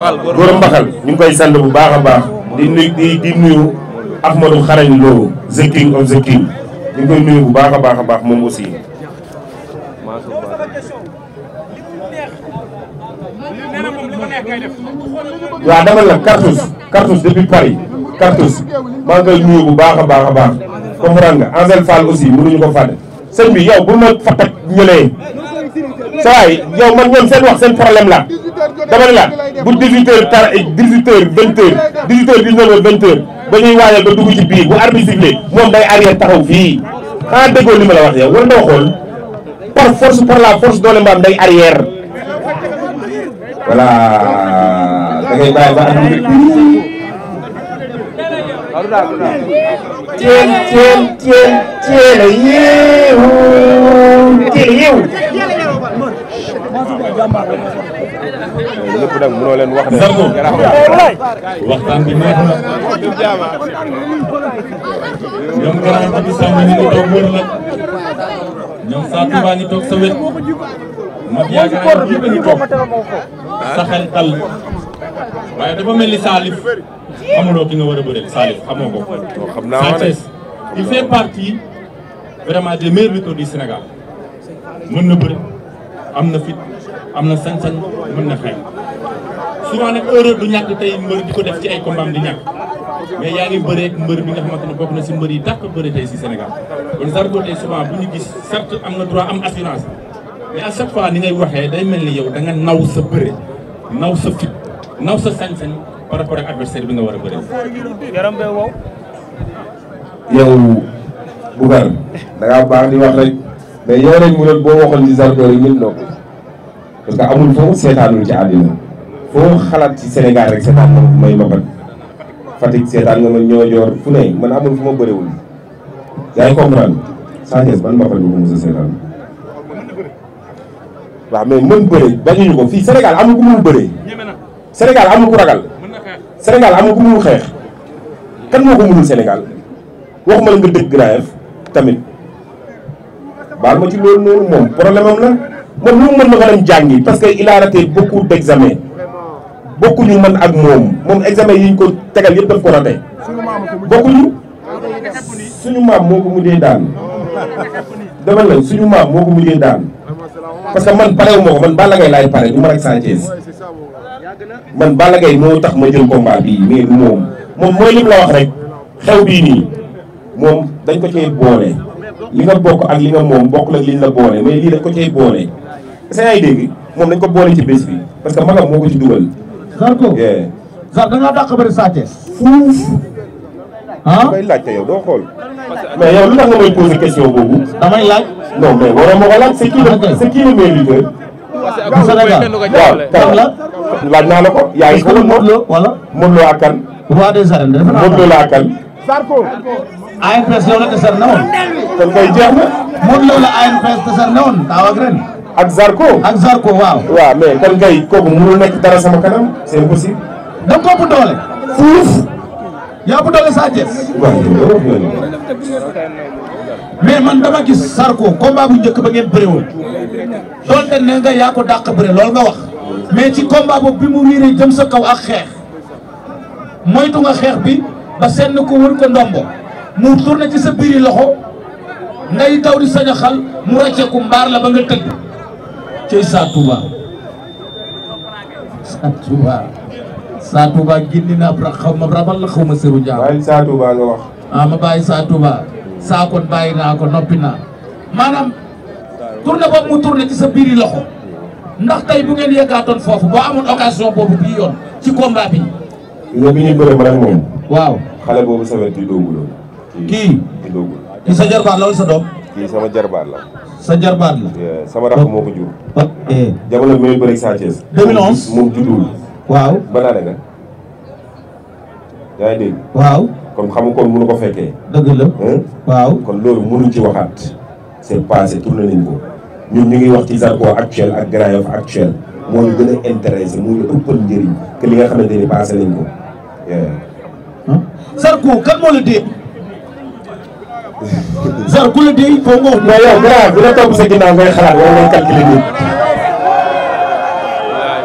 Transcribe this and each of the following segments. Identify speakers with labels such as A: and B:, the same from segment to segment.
A: Gora Mbaxal ñu ngi koy sant bu baax a baax di nuyu Ahmadou Xarañ Lo the king of the king ñu ngi koy nuyu bu baax a baax moom aussi. waaw dama la Cartouche depuis Paris Cartouche maa ngi koy nuyu bu baax a baax comprendre nga Angel Fall aussi mënuñu ko fàtte sëñ bi yow bu ma fatak ñëlee sa waay yow man ñoom seen wax seen problème la dama ne la bu 18h 18h 20h 18h 19h 20h ba ñuy waajal ba dugg ci biir bu arbitre sifflé moom day arrière taxaw fii xanaa déggoo li ma la wax yow war nga xool par force par la force doole mbaam day arrière voilà da ngay bàyyi ba am teel a yeewu lépp nag mënoo leen wax de.
B: waxtaan bi neex na ñoom grand Abdou Samba ñu ngi toog wër la ñoom Satou Ba ngi toog sa wet ma yaakaar ne ñëpp a ngi toog sa xel dal waaye dafa mel ni Salif xamuloo ki nga war a bëreel Salif xamoo ko.
A: xam naa
B: Sa Thiès il fait partie vraiment des meilleurs lutteurs du Sénégal mën na bëri am na fit am na sañ-sañ mën na xeex souvent nag erreur du ñàkk tey mbër di ko def ci ay combat di ñàkk mais yaa ngi bëree ak mbër bi nga xamante ne bokk na si mbër yi dàq bëri tey si Sénégal kon Zarko tey souvent bu ñu gis certes am na droit am assurance mais à chaque fois ni ngay waxee day mel ni yow da nga naw sa bëre naw sa fit naw sa sañ-sañ par rapport ak adversaire bi nga war a bëri.
A: yow Bougar da ngaa baax di wax rek mais yow rek mu doon boo waxoon ci Zarko yi ñun noo parce que amul foo seetaanul ci àddina foo xalaat ci Sénégal rek seetaan ma may mbapat Fatick seetaan nga ma Niodior fu ne man amul fu ma bëriwul yaa ngi comprendre Sa Thiès ban mbapat bi ko mos a seetaan waaw mais mën bëre bañuñu ko fii Sénégal amul ku mu bëree Sénégal amul ku ragal Sénégal amul ku mu xeex kan moo ko mënul Sénégal waxuma la nga dëkk Grand Yoff tamit baal ma ci loolu noonu moom problème am la moom lu mu mën na ko dem jàngi parce que il a raté beaucoup d' examen bokkuñu man ak moom examen yi ñu ko tegal yëpp daf ko raté bokkuñu suñu maam moo ko mujjee daan dama la suñu maam moo ko mujjee daan parce que man parewu ma ko man Balla Gaye laay pare du ma rek Sa Thiès man Balla Gaye moo tax ma jël combat bii mais du moom mooy li mu la wax rek xew bii nii moom dañ ko cee boole li nga bokk ak li nga moom bokk la liñ la boole mais lii dañ ko cee boole est-ce que yaa ngi dégg moom dañ ko boole ci bés bi parce que magam moo ko ci dugal.
C: Zarko Zarko da ngaa dàq bëri Sa Thiès fuuf ah
A: damay laajte yow doo xool mais yow lu tax nga may poser question boobu.
C: damay laaj.
A: non mais waroo ma ko laaj c'est qui le meilleur lutteur.
C: bu Sénégal
A: waaw kan la laaj naa la ko. yaa ngi ko
C: Modou Lo wala.
A: Modou Lo ak kan.
C: roi des arènes defe naa
A: Modou Lo la ak kan.
C: ANPS yow la desar ne woon.
A: kon koy jeex na.
C: Modou Lo la ANPS desar ne woon daaw ak ren.
A: ak Zarko.
C: ak Zarko waaw.
A: waaw mais kon kay kooku mënul nekk dara sama kanam c'est impossible.
C: da nga ko bu doole. fuuf. yaa bu doole Sa Thiès. mais man dama gis Zarko combat bu njëkk ba ngeen bëriwul. doonte ne nga yaa ko dàq bëre loolu nga wax. mais ci combat boobu bi mu wiiree jëm sa kaw ak xeex. moytu nga xeex bi ba senn ko wër ko ndombo. mu tourné ci sa biiri loxo. ngay daw di sañ a xal mu ràcceeku mbaar la ba nga tëgg. cey Sa Touba. Sa Touba gindi naa xaw ma rabal la xaw ma sëru jaam.
A: waaye Sa Touba nga wax.
C: ma bàyyi Sa Touba. saa kon bàyyi naa ko noppi naa. maanaam tourné boobu mu tourné ci sa biiri loxo. ndax tey bu ngeen yeggaatoon foofu boo amoon occasion boobu bii yoon ci combat bi.
A: nga bi ñuy bëre man ak moom.
C: waaw
A: xale boobu sa wet di doogul.
C: kii kii sa jarbaat la wala sa doom.
A: kii sama jarbaat la.
C: sa jarbaat la.
A: sama rakk moo ko jur. jamono bi muy bëri Sa Thiès.
C: 2011
A: moom juddul.
C: waaw
A: banaane nga. yaa ngi dégg.
C: waaw.
A: kon xam nga kon mënu ko fekkee.
C: dëgg la. waaw
A: kon loolu mënuñ ci waxaat. c'est passé tourné nañ ko. ñun ñu ngi wax ci Zarko actuel ak Grand Yoff actuel moo ñu gën a intéressé moo ñu ëppal njëriñ que li nga xamante ni passé nañ ko.
C: Zarko kan moo la dee. Zarko la dee foo nga wax.
A: mais yow Grand Yoff dina topp sa ginnaaw ngay xalaat wala ngay calculer nit.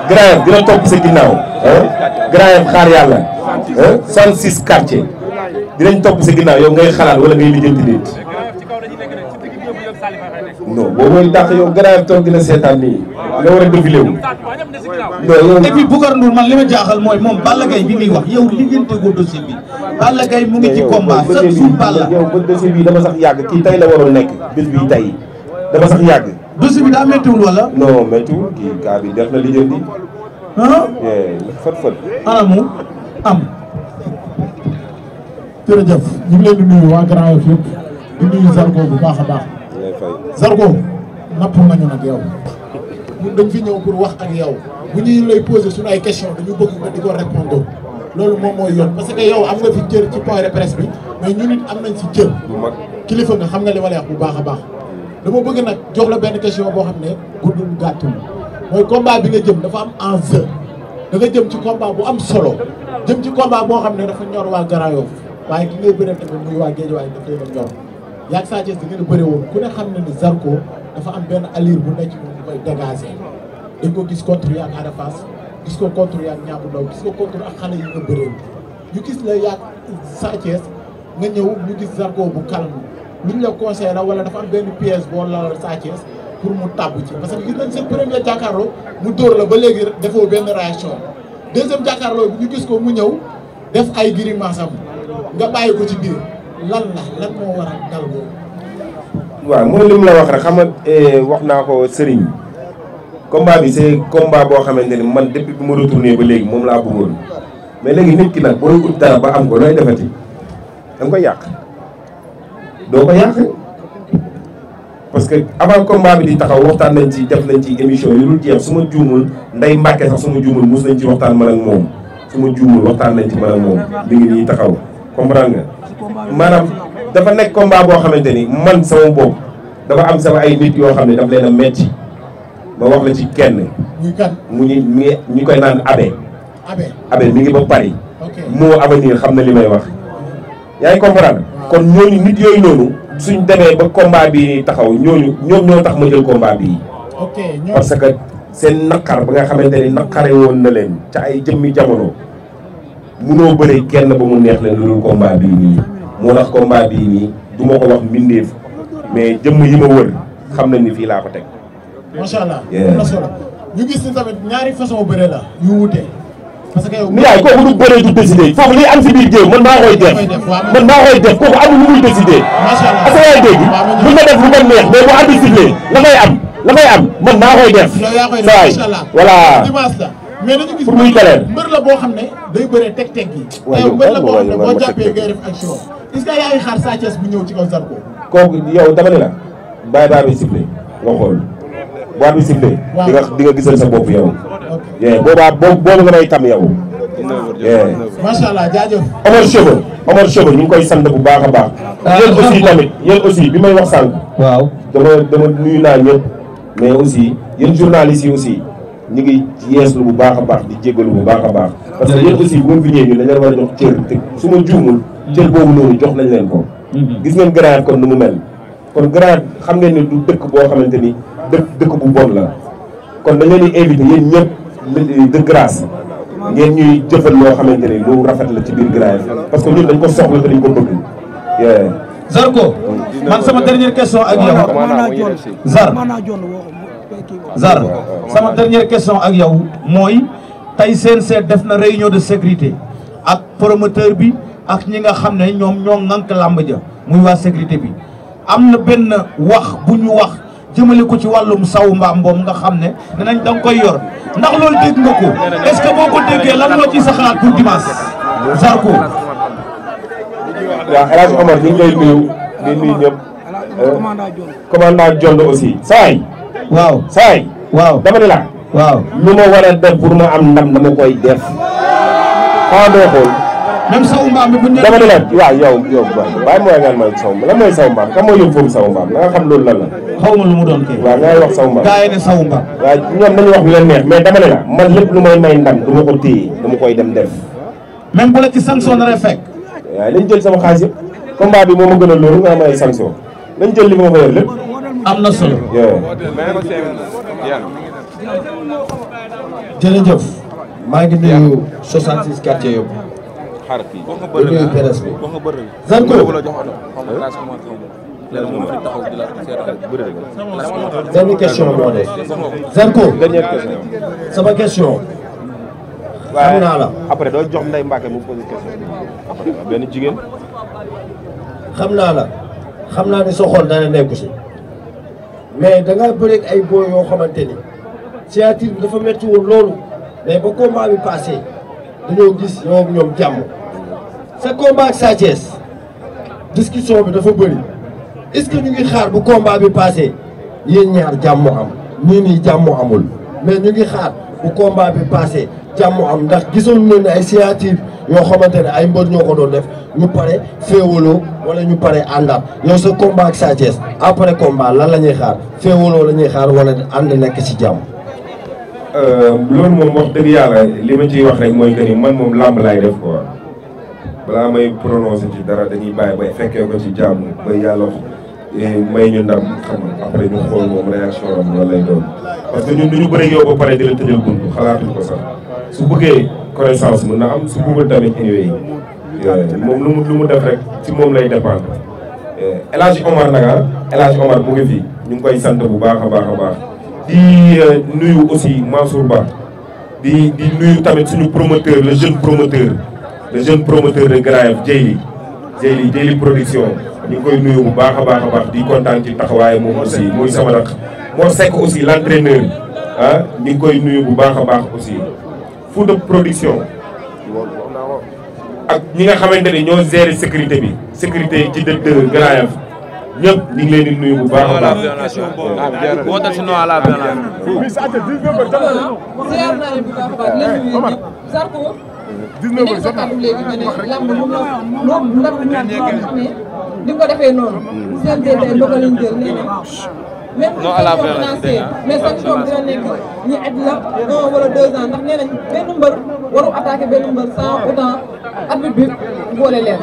A: Grand Yoff dina topp sa ginnaaw Grand Yoff xaar yàlla 66 quartier dinañ topp si ginnaaw yow ngay xalaat wala ngay lijjanti nit non boo mooy dàq yow Grand Yoff toog dina seetaan nii nga war a défilé wu
C: et puis Boucar Ndour man li ma jaaxal mooy moom Balla Gaye bi muy wax yow liggéeyante ko dossier bi Balla Gaye mu ngi ci combat chaque jour Balla
A: yow ba dossier bi dama sax yàgg kii tey la waroon nekk bis bi tey dama sax yàgg
C: dossier bi daa méttiwul wala
A: non méttiwul kii kaa bi def na lijjanti fët
C: anamu am
D: jërëjëf ñu ngi leen di nuyu waa Grand Yoff yëpp di nuyu Zarko bu baax a baax Zarko napp nañu nag yow ñun dañ fi ñëw pour wax ak yow bu ñuy lay poser suñu ay question dañu bëgg nga di ko répondre loolu moom mooy yoon parce que yow am nga fi cër ci point de presse bi mais ñun it am nañ ci cër kilifa nga xam nga li ma lay wax bu baax a baax dama bëgg nag jox la benn question boo xam ne guddul gàttul mooy combat bi nga jëm dafa am enjeu da nga jëm ci combat bu am solo jëm ci combat boo xam ne dafa ñor waa Grand Yoff waaye ki ngay bëre tamit muy waa Guédiawaye daf leen a ñor yaag Sa Thiès da ngeen a bëre woon ku ne xam ne ni Zarko dafa am benn allure bu nekk moom bu koy dégager dañ ko gis contre yaag Ada Fass gis ko contre yaag Niang bu Ndaw gis ko contre ak xale yi nga bëree ñu gis la yaag Sa Thiès nga ñëw ñu gis Zarko bu calme luñ la conseillé la wala dafa am benn pièce boo la Sa Thiès pour mu tàbb ci parce que gis nañ seen premier jàkkaarloo mu dóor la ba léegi defoo benn réaction deuxième jàkkaarloo bi ñu gis ko mu ñëw def ay grimace am nga bàyyi ko ci biir lan moo war a dal boobu.
A: waaw mooy li mu la wax rek xam nga wax naa ko Serigne combat bi c'est combat boo xamante ni man depuis bi ma retourné ba léegi moom laa bëggoon mais léegi nit ki nag booy ut dara ba am ko looy defati da nga koy yàq doo ko yàq parce que avant combat bi di taxaw waxtaan nañ ci def nañ ci émission yu dul jeex su ma juumul Ndeye Mbacke sax su ma juumul mos nañ ci waxtaan man ak moom su ma juumul waxtaan nañ ci man ak moom mi ngi nii taxaw comprendre nga maanaam dafa nekk combat boo xamante ni man sama bopp dafa am sama ay nit yoo xam ne daf leen a metti ma wax la ci kenn mu ñu koy naan abe mi ngi ba Paris moo avenir xam na li may wax yaa ngi comprendre kon ñooñu nit yooyu noonu suñ demee ba combat bi taxaw ñoom ñoo tax ma jël combat bii parce que seen naqar ba nga xamante ni naqare woon na leen ca ay jëmmi jamono munoo bëree kenn ba mu neex leen lu dul combat bii nii moo tax combat bii nii du ma ko wax mbindeef mais jëmm yi ma wër xam nañ ni fii laa ko teg.
D: macha allah am na solo ñu gis ni tamit ñaari façon bëre la yu wuute parce que yow.
A: nijaay kooku du bëree du décidé foofu li am si biir géew man maa koy def man maa koy def kooku amul lu muy décidé.
D: macha allah
A: parce que yaa dégg mën na def lu ko neex mais bu andi sifflé la koy am man maa koy def.
D: loolu yaa koy def macha allah
A: voilà
D: dimanche la. mais dañu gis
A: pour muy clair
D: mbër la boo xam ne day bëree teg yi. waaw mbër la boo xam ne boo jàppee ngay def action est-ce que yaa ngi xaar Sa Thiès bu ñëw ci kaw Zarko.
A: kooku yow dama ne la bàyyi baa bi sifflé nga xool baa bi sifflé di nga gisal sa bopp yow. boobu nga may tam yow.
D: macha allah jaajëf.
A: Omar Cheveux ñu ngi koy sant bu baax a baax. yéen aussi tamit yéen aussi bi may wax sànq.
C: waaw
A: dama nuyu naa ñëpp mais aussi yéen journalistes yi aussi ñu ngi yeeslu bu baax a baax di jégalu bu baax a baax. parce que yéen aussi bu ngeen fi ñëwee ñu dañu leen war a jox cër te su ma juumul. cër boobu noonu jox nañ leen ko. gis ngeen Grand Yoff kon nu mu mel. kon Grand Yoff xam ngeen ni du dëkk boo xamante ni dëkk bu bon la kon dañ leen di invité yéen ñëpp de grâce ngeen ñuy jëfal loo xamante ni lu rafet la ci biir Grand Yoff parce que ñun dañ ko soxla te dañ ko bëgg.
C: Zarko man sama dernière question ak yow Zar sama dernière question ak yow mooy tey CNG def na réunion de sécurité ak promoteur bi ak ñi nga xam ne ñoom ñoo ŋànk làmb ja muy waa sécurité bi am na benn wax bu ñu wax jëmale ko ci wàllum saw mbaam boobu nga xam ne dinañ danga koy yor ndax loolu dégg nga ko est-ce que boo ko déggee lan moo ci sa xalaat pour dimanche Zarko.
A: waaw El Hadj Omar ñu ngi lay nuyu di nuyu ñëpp commandant John aussi saay
C: waaw
A: dama ne la lu ma war a def pour ma am ndam dama koy def xaw doo xool
C: même saw mbaam bi bu ñu
A: dama ne la waaw yow bàyyi mooy ngaan may saw lan mooy saw mbaam kam mooy yóbbu foofu saw mbaam da nga xam loolu lan la
C: xaw ma lu mu doon kay
A: waaw ngay wax saw mbaam
C: gaa yi ne saw mbaam
A: waaw ñoom nañu wax lu leen neex mais dama ne la man lépp lu may may ndam du ma ko téye dama koy dem def
C: même bu la ci sanction na fekk
A: waaw nañ jël sama xaalis yëpp combat bi moo ma gën a loolu nga am ay sanction nañ jël li ma fa yor lépp
C: am na solo jërëjëf
E: maa ngi nuyu 66 quartier yëpp. di nuyu presse bi. Zarko. benn question moo de. Zarko. sama question. xam naa la.
A: après doo jox Ndeye Mbacke mu posé question après benn jigéen.
E: xam naa la. xam naa ni sa xol dana nekku si. mais da nga bëreeg ay booy yoo xamante ni. signature bi dafa métti woon loolu. mais ba combat bi passé dañoo gis yow ak ñoom jàmm. sa combat ak Sa Thiès discussion bi dafa bëri. est-ce que ñu ngi xaar bu combat bi passé yéen ñaar jàmm am nii jàmm amul mais ñu ngi xaar bu combat bi passé jàmm am ndax gisoon nañu ne ay signature yoo xamante ne ay mbër ñoo ko doon def ñu pare féewaloo wala ñu pare àndaat yow sa combat ak Sa Thiès après combat lan la ñuy xaar féewaloo la ñuy xaar wala ànd nekk ci jàmm.
A: loolu moom wax dëgg yàlla li ma ciy wax rek mooy que ni man moom làmb laay def quoi balaa may prononcé ci dara dañuy bàyyi ba fekkee ko ci jàmm ba yàlla may ñu ndam xam nga après ñu xool moom réaction am loolu lay doon. parce que ñun du ñu bëri yow ba pare di la tëjal buntu xalaatuñ ko sax su bëggee connaissance mën na am su bëggul tamit anyway moom lu mu def rek ci moom lay dépendre. El Hadj Omar nag El Hadj Omar mu ngi fi ñu ngi koy sant bu baax a baax a baax. di nuyu aussi Mansour Ba di nuyu tamit suñu promoteur le jeune promoteur de Grand Yoff Dieyli production ñu ngi koy nuyu bu baax a baax di kontaan ci taxawaay moom aussi muy sama rak moo sekk aussi l'entraîneur ah ñu ngi koy nuyu bu baax a baax aussi Fouta production ak ñi nga xamante ni ñoo gérer sécurité ci dëkk Grand Yoff ñëpp ñu ngi leen di nuyu bu baax a baax.
F: wootal si non à la violence.
G: ziar naa leen bu baax a baax léegi ñu ngi Zarko. 19 heures jot na léegi nga ne lamb lu mu ndam lu ñaan xam ne di ko defee noonu. seen tey ndogal lañ jël nee na. même
F: non à la violence
G: mais sanction bi dina nekk ñu aj la 1 wala 2 ans ndax nee nañ benn mbër waru attaqué benn mbër sans autant arbitre bi boole leen.